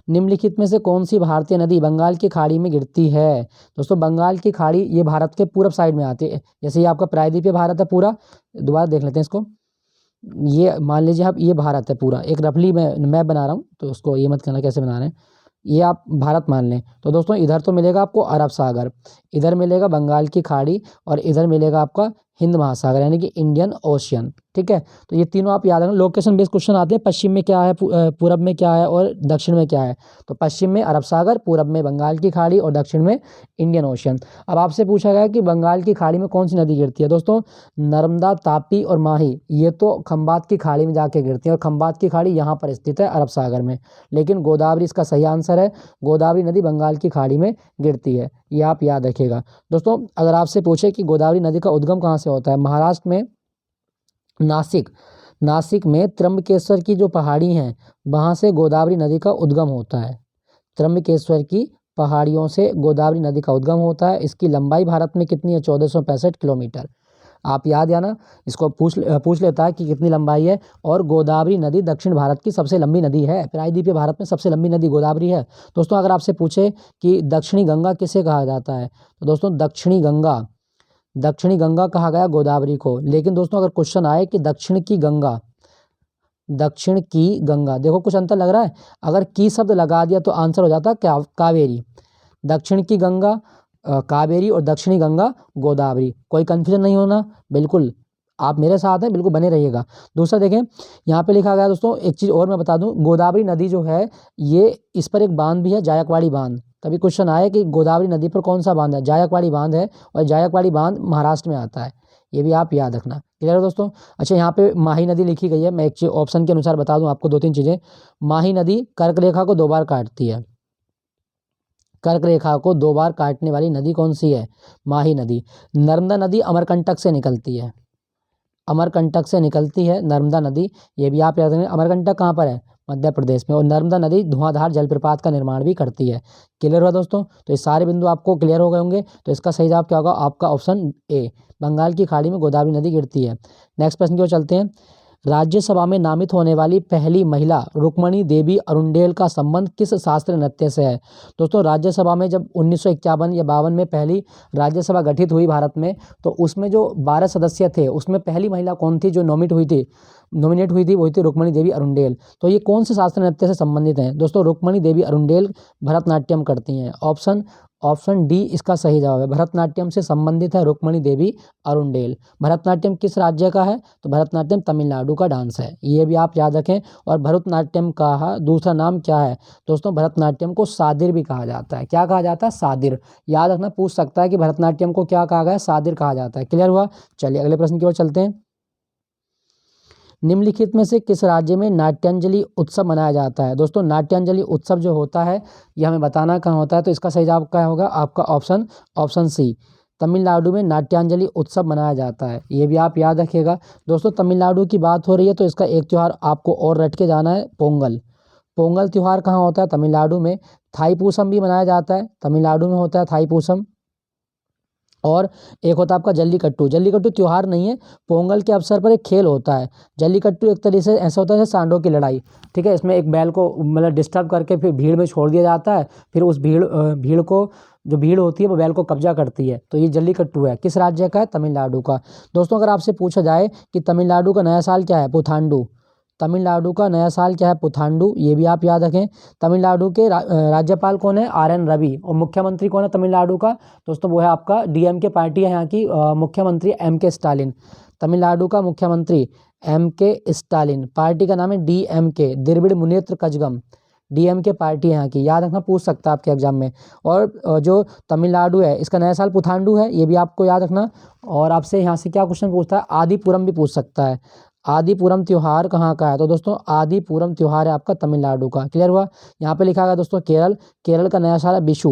निम्नलिखित में से कौन सी भारतीय नदी बंगाल की खाड़ी में गिरती है। दोस्तों बंगाल की खाड़ी ये भारत के पूर्व साइड में आती है। जैसे ये आपका प्रायद्वीपीय भारत है पूरा, दोबारा देख लेते हैं इसको। ये मान लीजिए आप, ये भारत है पूरा, एक रफली मैप बना रहा हूँ तो उसको ये मत कहना कैसे बना रहे हैं। ये आप भारत मान लें तो दोस्तों इधर तो मिलेगा आपको अरब सागर, इधर मिलेगा बंगाल की खाड़ी, और इधर मिलेगा आपका हिंद महासागर यानी कि इंडियन ओशियन। ठीक है, तो ये तीनों आप याद रखना। लोकेशन बेस्ड क्वेश्चन आते हैं, पश्चिम में क्या है, पूरब में क्या है और दक्षिण में क्या है। तो पश्चिम में अरब सागर, पूरब में बंगाल की खाड़ी और दक्षिण में इंडियन ओशियन। अब आपसे पूछा गया कि बंगाल की खाड़ी में कौन सी नदी गिरती है। दोस्तों नर्मदा, तापी और माही ये तो खंबात की खाड़ी में जाके गिरती है, और खंबात की खाड़ी यहाँ पर स्थित है अरब सागर में। लेकिन गोदावरी इसका सही आंसर है, गोदावरी नदी बंगाल की खाड़ी में गिरती है, ये आप याद रखिएगा। दोस्तों अगर आपसे पूछे कि गोदावरी नदी का उद्गम कहाँ से होता है, महाराष्ट्र में नासिक में त्र्यंबकेश्वर की जो पहाड़ी हैं वहाँ से गोदावरी नदी का उद्गम होता है। त्र्यंबकेश्वर की पहाड़ियों से गोदावरी नदी का उद्गम होता है। इसकी लंबाई भारत में कितनी है, 1465 किलोमीटर। आप याद या ना, इसको पूछ लेता है कि कितनी लंबाई है। और गोदावरी नदी दक्षिण भारत की सबसे लंबी नदी है, प्रायद्वीपीय भारत में सबसे लंबी नदी गोदावरी है। दोस्तों अगर आपसे पूछे कि दक्षिणी गंगा किसे कहा जाता है, तो दोस्तों दक्षिणी गंगा कहा गया गोदावरी को। लेकिन दोस्तों अगर क्वेश्चन आए कि दक्षिण की गंगा, देखो कुछ अंतर लग रहा है, अगर की शब्द लगा दिया तो आंसर हो जाता क्या, कावेरी। दक्षिण की गंगा कावेरी और दक्षिणी गंगा गोदावरी। कोई कंफ्यूजन नहीं होना, बिल्कुल आप मेरे साथ हैं, बिल्कुल बने रहिएगा। दूसरा देखें यहाँ पे लिखा गया दोस्तों, एक चीज़ और मैं बता दूं, गोदावरी नदी जो है ये, इस पर एक बांध भी है, जायकवाड़ी बांध। कभी क्वेश्चन आया कि गोदावरी नदी पर कौन सा बांध है, जायकवाड़ी बांध है, और जायकवाड़ी बांध महाराष्ट्र में आता है, ये भी आप याद रखना। क्लियर है दोस्तों। अच्छा, यहाँ पे माही नदी लिखी गई है, मैं एक ऑप्शन के अनुसार बता दूं आपको 2-3 चीज़ें। माही नदी कर्क रेखा को 2 बार काटती है। कर्क रेखा को 2 बार काटने वाली नदी कौन सी है? माही नदी। नर्मदा नदी अमरकंटक से निकलती है, अमरकंटक से निकलती है नर्मदा नदी, ये भी आप याद रखेंगे। अमरकंटक कहाँ पर है? मध्य प्रदेश में। और नर्मदा नदी धुआंधार जलप्रपात का निर्माण भी करती है। क्लियर हुआ दोस्तों। तो ये सारे बिंदु आपको क्लियर हो गए होंगे। तो इसका सही जवाब क्या होगा? आपका ऑप्शन ए, बंगाल की खाड़ी में गोदावरी नदी गिरती है। नेक्स्ट प्रश्न की ओर चलते हैं। राज्यसभा में नामित होने वाली पहली महिला रुक्मणी देवी अरुंडेल का संबंध किस शास्त्रीय नृत्य से है? दोस्तों, राज्यसभा में जब 1951 या 52 में पहली राज्यसभा गठित हुई भारत में, तो उसमें जो 12 सदस्य थे उसमें पहली महिला कौन थी जो नॉमिनेट हुई थी? वही थी रुक्मणी देवी अरुंडेल। तो ये कौन से शास्त्रीय नृत्य से संबंधित हैं? दोस्तों, रुक्मणी देवी अरुंडेल भरतनाट्यम करती हैं। ऑप्शन डी इसका सही जवाब है। भरतनाट्यम से संबंधित है रुक्मणी देवी अरुंडेल। भरतनाट्यम किस राज्य का है? तो भरतनाट्यम तमिलनाडु का डांस है, ये भी आप याद रखें। और भरतनाट्यम का दूसरा नाम क्या है? दोस्तों, भरतनाट्यम को सादिर भी कहा जाता है। क्या कहा जाता है? सादिर। याद रखना, पूछ सकता है कि भरतनाट्यम को क्या कहा गया है? सादिर कहा जाता है। क्लियर हुआ। चलिए अगले प्रश्न की ओर चलते हैं। निम्नलिखित में से किस राज्य में नाट्यांजलि उत्सव मनाया जाता है? दोस्तों, नाट्यांजलि उत्सव जो होता है ये हमें बताना कहाँ होता है, तो इसका सही जवाब क्या होगा? आपका ऑप्शन सी, तमिलनाडु में नाट्यांजलि उत्सव मनाया जाता है, ये भी आप याद रखिएगा। दोस्तों, तमिलनाडु की बात हो रही है तो इसका एक त्यौहार आपको और रट के जाना है, पोंगल। पोंगल त्यौहार कहाँ होता है? तमिलनाडु में। थाईपूसम भी मनाया जाता है, तमिलनाडु में होता है थाईपूसम। और एक होता है आपका जल्लीकट्टू। जल्लीकट्टू त्यौहार नहीं है, पोंगल के अवसर पर एक खेल होता है। जल्लीकट्टू एक तरीके से ऐसा होता है जैसे सांडों की लड़ाई, ठीक है। इसमें एक बैल को मतलब डिस्टर्ब करके फिर भीड़ में छोड़ दिया जाता है, फिर उस भीड़ को, जो भीड़ होती है वो बैल को कब्जा करती है। तो ये जल्लीकट्टू है, किस राज्य का है? तमिलनाडु का। दोस्तों, अगर आपसे पूछा जाए कि तमिलनाडु का नया साल क्या है? पुथांडु। तमिलनाडु का नया साल क्या है? पुथांडु, ये भी आप याद रखें। तमिलनाडु के राज्यपाल कौन है? RN रवि। और मुख्यमंत्री कौन है तमिलनाडु का? दोस्तों, वो है आपका DMK पार्टी है यहाँ की, मुख्यमंत्री MK स्टालिन। तमिलनाडु का मुख्यमंत्री MK स्टालिन, पार्टी का नाम है DMK, Dravida Munnetra Kazhagam. DMK party है यहाँ की, याद रखना, पूछ सकता है आपके एग्जाम में। और जो तमिलनाडु है इसका नया साल पुथांडु है, ये भी आपको याद रखना। और आपसे यहाँ से क्या क्वेश्चन पूछता है? आदिपुरम भी पूछ सकता है। आदिपुरम त्योहार कहाँ का है? तो दोस्तों, आदिपुरम त्योहार है आपका तमिलनाडु का। क्लियर हुआ। यहाँ पे लिखा गया दोस्तों केरल। केरल का नया साल है विशु।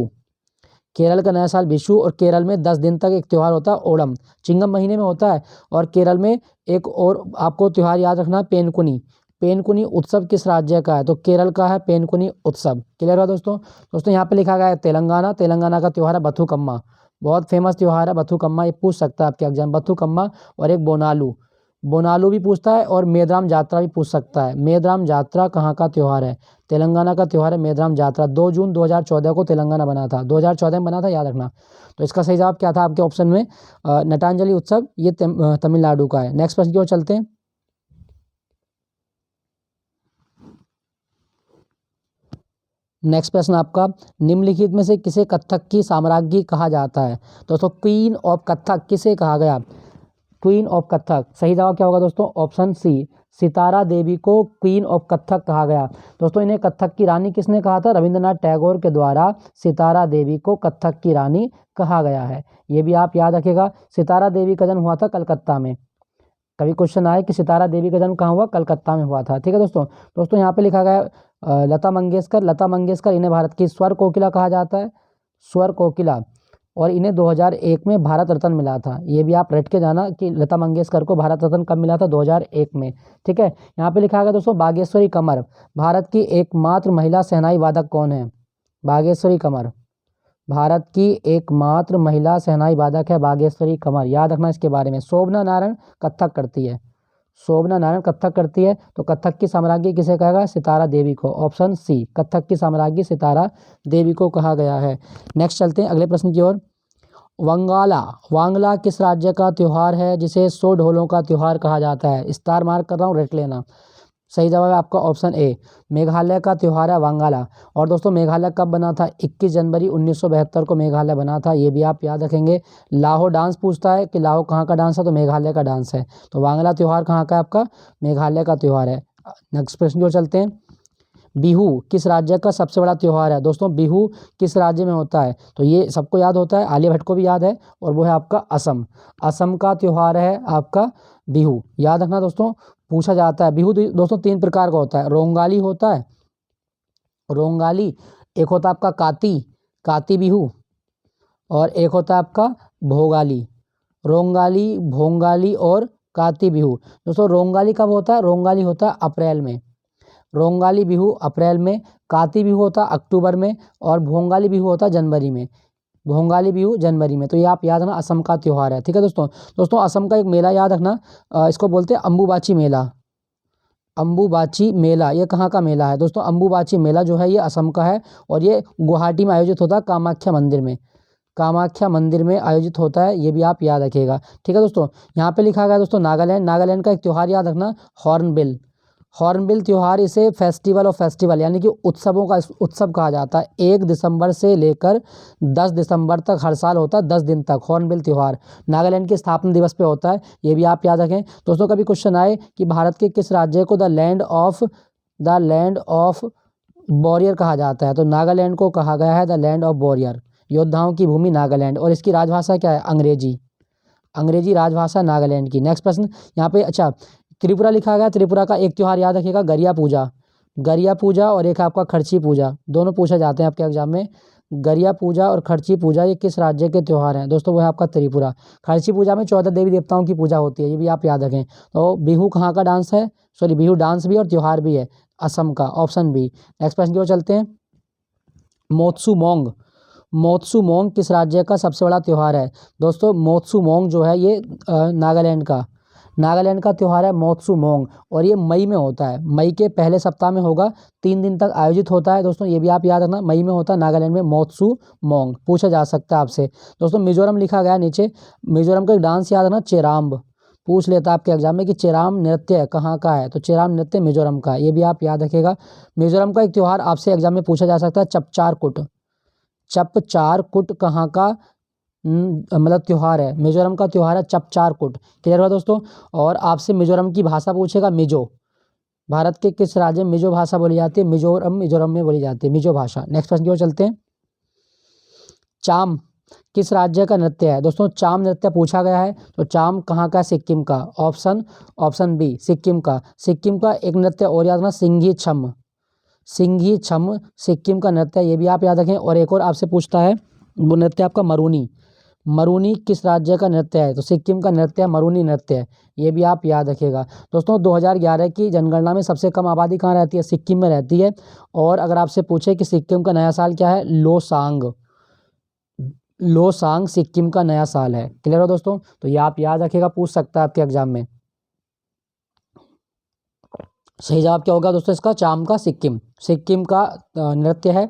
केरल का नया साल विशु। और केरल में 10 दिन तक एक त्यौहार होता है ओणम, चिंगम महीने में होता है। और केरल में एक और आपको त्यौहार याद रखना, पेनकुनी। पेनकुनी उत्सव किस राज्य का है? तो केरल का है पेनकुनी उत्सव। क्लियर हुआ दोस्तों। दोस्तों, यहाँ पे लिखा गया है तेलंगाना। तेलंगाना का त्यौहार है बथुकम्मा, बहुत फेमस त्यौहार है बथुकम्मा, ये पूछ सकता है आपके एग्जाम, बथुकम्मा। और एक बोनालू, बोनालू भी पूछता है। और मेदराम जात्रा भी पूछ सकता है। मेदराम जात्रा कहाँ का त्यौहार है? तेलंगाना का त्यौहार है मेदराम जात्रा। 2 जून 2014 को तेलंगाना बना था, 2014 में बना था, याद रखना। तो इसका सही जवाब क्या था आपके ऑप्शन में? नटांजलि उत्सव, ये तमिलनाडु का है। नेक्स्ट प्रश्न की ओर चलते हैं। नेक्स्ट प्रश्न आपका, निम्नलिखित में से किसे कथक की साम्राज्ञी कहा जाता है? दोस्तों, क्वीन ऑफ कथक किसे कहा गया? क्वीन ऑफ कथक, सही जवाब क्या होगा दोस्तों? ऑप्शन सी, सितारा देवी को क्वीन ऑफ कथक कहा गया। दोस्तों, इन्हें कथक की रानी किसने कहा था? रविंद्रनाथ टैगोर के द्वारा सितारा देवी को कथक की रानी कहा गया है, ये भी आप याद रखिएगा। सितारा देवी का जन्म हुआ था कलकत्ता में। कभी क्वेश्चन आए कि सितारा देवी का जन्म कहाँ हुआ? कलकत्ता में हुआ था, ठीक है दोस्तों। दोस्तों, यहाँ पे लिखा गया लता मंगेशकर। लता मंगेशकर, इन्हें भारत की स्वर कोकिला कहा जाता है, स्वर कोकिला। और इन्हें 2001 में भारत रत्न मिला था, ये भी आप रट के जाना कि लता मंगेशकर को भारत रत्न कब मिला था? 2001 में, ठीक है। यहाँ पे लिखा गया दोस्तों बागेश्वरी कमर, भारत की एकमात्र महिला शहनाई वादक कौन है? बागेश्वरी कमर, भारत की एकमात्र महिला शहनाई वादक है बागेश्वरी कमर, याद रखना इसके बारे में। शोभना नारायण कथक करती है, शोभना नारायण कथक करती है। तो कथक की साम्राज्ञी किसे कहा गया? सितारा देवी को। ऑप्शन सी, कथक की साम्राज्ञी सितारा देवी को कहा गया है। नेक्स्ट चलते हैं अगले प्रश्न की ओर। वांगला, वांगला किस राज्य का त्यौहार है जिसे 100 ढोलों का त्यौहार कहा जाता है? स्टार मार्क कर रहा हूँ, रट लेना। सही जवाब है आपका ऑप्शन ए, मेघालय का त्यौहार है वांगला। और दोस्तों, मेघालय कब बना था? 21 जनवरी 1972 को मेघालय बना था, ये भी आप याद रखेंगे। लाहो डांस पूछता है कि लाहो कहाँ का डांस है? तो मेघालय का डांस है। तो वांगला त्यौहार कहाँ का है आपका? मेघालय का त्यौहार है। नेक्स्ट प्रश्न की ओर चलते हैं। बिहू किस राज्य का सबसे बड़ा त्यौहार है? दोस्तों बिहू किस राज्य में होता है? तो ये सबको याद होता है, आलिया भट्ट को भी याद है, और वो है आपका असम। असम का त्यौहार है आपका बिहू, याद रखना दोस्तों, पूछा जाता है। बिहू दोस्तों 3 प्रकार का होता है, रोंगाली होता है, रोंगाली, एक होता है आपका काती, काती बिहू, और एक होता है आपका भोगाली। रोंगाली, भोंगाली और काती बिहू। दोस्तों रोंगाली कब होता है? रोंगाली होता है अप्रैल में, रोंगाली बिहू अप्रैल में, काती बिहू होता है अक्टूबर में, और भोंगाली बिहू होता है जनवरी में, भोंगाली बिहू जनवरी में। तो ये आप याद रखना, असम का त्यौहार है, ठीक है दोस्तों। दोस्तों असम का एक मेला याद रखना, इसको बोलते हैं अम्बुबाची मेला। अम्बुबाची मेला ये कहाँ का मेला है? दोस्तों अम्बुबाची मेला जो है ये असम का है, और ये गुवाहाटी में आयोजित होता है, कामाख्या मंदिर में, कामाख्या मंदिर में आयोजित होता है, ये भी आप याद रखिएगा, ठीक है दोस्तों। यहाँ पे लिखा गया दोस्तों नागालैंड, नागालैंड का एक त्यौहार याद रखना, हॉर्नबिल। हॉर्नबिल त्यौहार, इसे फेस्टिवल ऑफ फेस्टिवल यानी कि उत्सवों का उत्सव कहा जाता है। 1 दिसंबर से लेकर 10 दिसंबर तक हर साल होता है, 10 दिन तक हॉर्नबिल त्यौहार नागालैंड के स्थापना दिवस पे होता है, ये भी आप याद रखें दोस्तों। कभी क्वेश्चन आए कि भारत के किस राज्य को द लैंड ऑफ वॉरियर कहा जाता है? तो नागालैंड को कहा गया है द लैंड ऑफ वॉरियर, योद्धाओं की भूमि नागालैंड, और इसकी राजभाषा क्या है? अंग्रेजी, अंग्रेजी राजभाषा नागालैंड की। नेक्स्ट प्रश्न यहाँ पे, अच्छा त्रिपुरा लिखा गया, त्रिपुरा का एक त्यौहार याद रखिएगा, गरिया पूजा, गरिया पूजा, और एक आपका खर्ची पूजा, दोनों पूछे जाते हैं आपके एग्जाम में। गरिया पूजा और खर्ची पूजा ये किस राज्य के त्यौहार हैं? दोस्तों वो है आपका त्रिपुरा। खर्ची पूजा में 14 देवी देवताओं की पूजा होती है, ये भी आप याद रखें। तो बिहू कहाँ का डांस है? सॉरी, बिहू डांस भी और त्यौहार भी है, असम का, ऑप्शन बी। नेक्स्ट प्रश्न की ओर चलते हैं। मोत्सुमोंग, मोत्सुमोंग किस राज्य का सबसे बड़ा त्यौहार है? दोस्तों मोत्सुमोंग जो है ये नागालैंड का त्यौहार है मोत्सुमोंग, और ये मई में होता है, मई के पहले सप्ताह में होगा, 3 दिन तक आयोजित होता है दोस्तों, ये भी आप याद रखना, मई में होता है नागालैंड में मोत्सुमोंग, पूछा जा सकता है आपसे। दोस्तों मिजोरम लिखा गया नीचे, मिजोरम का एक डांस याद रखना, चेराम्ब, पूछ लेता है आपके एग्जाम में कि चेराम नृत्य कहाँ का है? तो चेराम नृत्य मिजोरम का, ये भी आप याद रखिएगा। मिजोरम का एक त्यौहार आपसे एग्जाम में पूछा जा सकता है, चपचारकुट, चपचारकुट कहाँ का मतलब त्यौहार है? मिजोरम का त्यौहार है चपचारकुट, क्लियर हुआ दोस्तों। और आपसे मिजोरम की भाषा पूछेगा, मिजो, भारत के किस राज्य में मिजो भाषा बोली जाती है? मिजोरम, मिजोरम में बोली जाती है मिजो भाषा। नेक्स्ट प्रश्न की ओर चलते हैं। चाम किस राज्य का नृत्य है? दोस्तों चाम नृत्य पूछा गया है, तो चाम कहाँ का? सिक्किम का, ऑप्शन बी सिक्किम का। सिक्किम का एक नृत्य और याद रखना, सिंघी छम, सिंघी छम सिक्किम का नृत्य है, ये भी आप याद रखें। और एक और आपसे पूछता है, वो नृत्य आपका मरूनी, मरूनी किस राज्य का नृत्य है? तो सिक्किम का नृत्य है, मरूनी नृत्य है, ये भी आप याद रखिएगा दोस्तों। 2011 की जनगणना में सबसे कम आबादी कहाँ रहती है? सिक्किम में रहती है। और अगर आपसे पूछे कि सिक्किम का नया साल क्या है? लोसांग, लोसांग सिक्किम का नया साल है, क्लियर हो दोस्तों। तो ये आप याद रखिएगा, पूछ सकता है आपके एग्जाम में। सही जवाब क्या होगा दोस्तों इसका? चाम का, सिक्किम, सिक्किम का नृत्य है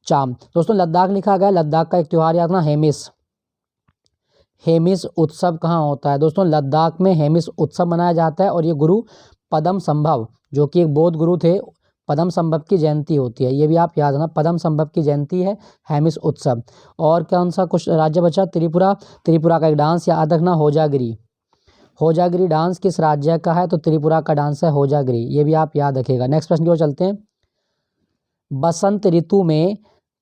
चाम। दोस्तों लद्दाख लिखा गया, लद्दाख का एक त्यौहार याद रखना, हेमिस, हेमिस उत्सव कहाँ होता है? दोस्तों लद्दाख में हेमिस उत्सव मनाया जाता है, और ये गुरु पद्म संभव जो कि एक बौद्ध गुरु थे, पद्म संभव की जयंती होती है, ये भी आप याद रखना, पद्म संभव की जयंती है हेमिस उत्सव। और कौन सा कुछ राज्य बचा? त्रिपुरा, त्रिपुरा का एक डांस याद रखना, होजागिरी, होजागिरी डांस किस राज्य का है? तो त्रिपुरा का डांस है होजागिरी, ये भी आप याद रखिएगा। नेक्स्ट प्रश्न की ओर चलते हैं। बसंत ऋतु में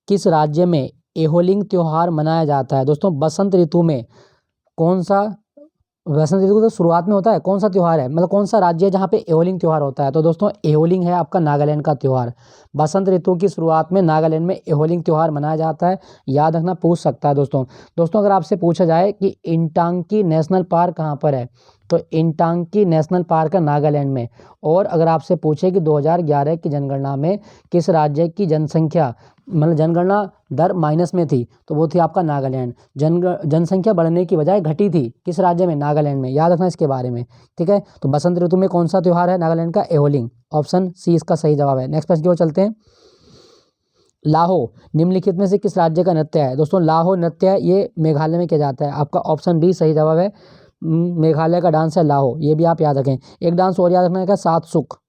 किस राज्य में एहोलिंग त्यौहार मनाया जाता है? दोस्तों बसंत ऋतु में कौन सा, बसंत ऋतु तो शुरुआत में होता है, कौन सा त्यौहार है, मतलब कौन सा राज्य है जहाँ पे एहोलिंग त्यौहार होता है? तो दोस्तों एहोलिंग है आपका नागालैंड का त्यौहार। बसंत ऋतु की शुरुआत में नागालैंड में एहोलिंग त्यौहार मनाया जाता है, याद रखना, पूछ सकता है दोस्तों। दोस्तों अगर आपसे पूछा जाए कि इंटांकी नेशनल पार्क कहाँ पर है? तो इंटांकी नेशनल पार्क है नागालैंड में। और अगर आपसे पूछे कि 2011 की जनगणना में किस राज्य की जनसंख्या, मतलब जनगणना दर माइनस में थी, तो वो थी आपका नागालैंड। जनसंख्या बढ़ने की बजाय घटी थी, किस राज्य में? नागालैंड में, याद रखना इसके बारे में, ठीक है। तो बसंत ऋतु में कौन सा त्यौहार है नागालैंड का? एहोलिंग, ऑप्शन सी इसका सही जवाब है। नेक्स्ट प्रश्न की ओर चलते हैं। लाहो निम्नलिखित में से किस राज्य का नृत्य है? दोस्तों लाहो नृत्य ये मेघालय में किया जाता है, आपका ऑप्शन बी सही जवाब है, मेघालय का डांस है लाहो, ये भी आप याद रखें। एक डांस और याद रखना है, सात सुख,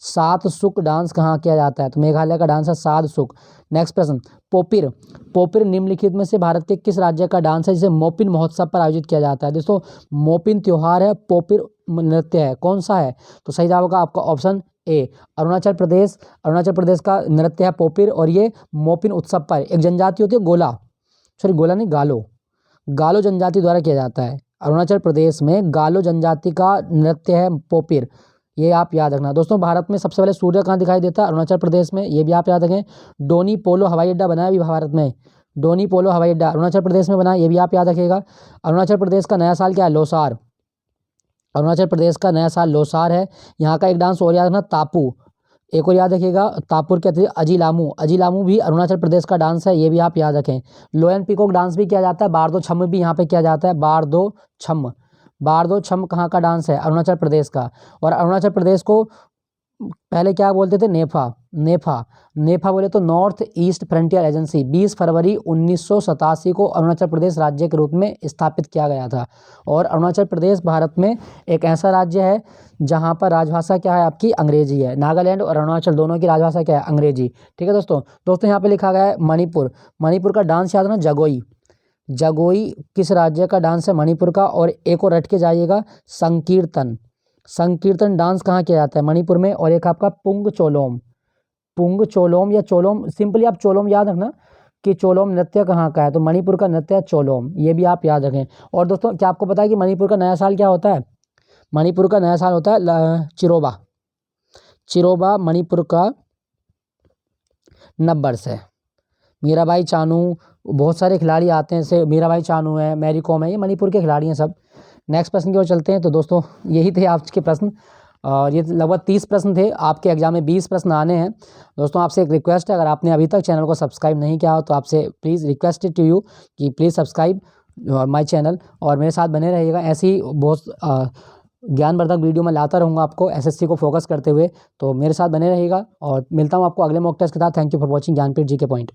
सात सुख डांस कहाँ किया जाता है? तो मेघालय का डांस है सात सुख। नेक्स्ट प्रश्न, पोपिर, पोपिर निम्नलिखित में से भारत के किस राज्य का डांस है जिसे मोपिन महोत्सव पर आयोजित किया जाता है? दोस्तों मोपिन त्यौहार है, पोपिर नृत्य है, कौन सा है? तो सही जवाब होगा आपका ऑप्शन ए अरुणाचल प्रदेश का नृत्य है पोपिर और ये मोपिन उत्सव पर एक जनजाति होती है गोला नहीं गालो जनजाति द्वारा किया जाता है। अरुणाचल प्रदेश में गालो जनजाति का नृत्य है पोपिर, ये आप याद रखना। दोस्तों भारत में सबसे पहले सूर्य कहाँ दिखाई देता है? अरुणाचल प्रदेश में, ये भी आप याद रखें। डोनी पोलो हवाई अड्डा बना है अभी भारत में, डोनी पोलो हवाई अड्डा अरुणाचल प्रदेश में बना है, ये भी आप याद रखिएगा। अरुणाचल प्रदेश का नया साल क्या है? लोसार, अरुणाचल प्रदेश का नया साल लोसार है। यहाँ का एक डांस और याद रखना तापू, एक और याद रखिएगा तापुर के अतिरिक्त अजीलामू भी अरुणाचल प्रदेश का डांस है, ये भी आप याद रखें। लोयन पीकॉक डांस भी किया जाता है, बारदो छम भी यहाँ पे किया जाता है, बारदो छम कहाँ का डांस है? अरुणाचल प्रदेश का। और अरुणाचल प्रदेश को पहले क्या बोलते थे? नेफा बोले तो नॉर्थ ईस्ट फ्रंटियर एजेंसी। 20 फरवरी 1987 को अरुणाचल प्रदेश राज्य के रूप में स्थापित किया गया था। और अरुणाचल प्रदेश भारत में एक ऐसा राज्य है जहां पर राजभाषा क्या है आपकी? अंग्रेजी है। नागालैंड और अरुणाचल दोनों की राजभाषा क्या है? अंग्रेजी। ठीक है दोस्तों यहाँ पे लिखा गया है मणिपुर का डांस याद ना, जगोई किस राज्य का डांस है? मणिपुर का। और एक और रट के जाइएगा, संकीर्तन डांस कहाँ किया जाता है? मणिपुर में। और एक आपका पुंग चोलोम या चोलोम, सिंपली आप चोलोम याद रखना कि चोलोम नृत्य कहाँ का है, तो मणिपुर का नृत्य है चोलोम, ये भी आप याद रखें। और दोस्तों क्या आपको पता है कि मणिपुर का नया साल क्या होता है? मणिपुर का नया साल होता है चिरोबा मणिपुर का नववर्ष है। मीराबाई चानू, बहुत सारे खिलाड़ी आते हैं, जैसे मीराबाई चानू है, मैरी कॉम है, ये मणिपुर के खिलाड़ी हैं सब। नेक्स्ट प्रश्न की ओर चलते हैं। तो दोस्तों यही थे आज के प्रश्न, और ये लगभग 30 प्रश्न थे। आपके एग्जाम में 20 प्रश्न आने हैं। दोस्तों आपसे एक रिक्वेस्ट है, अगर आपने अभी तक चैनल को सब्सक्राइब नहीं किया हो तो आपसे प्लीज़ रिक्वेस्ट टू यू कि प्लीज़ सब्सक्राइब माय चैनल और मेरे साथ बने रहिएगा। ऐसी बहुत ज्ञानवर्धक वीडियो मैं लाता रहूँगा आपको एसएससी को फोकस करते हुए, तो मेरे साथ बने रहिएगा। और मिलता हूँ आपको अगले मॉक टेस्ट के साथ। Thank you for watching Gyanpeeth ji के पॉइंट।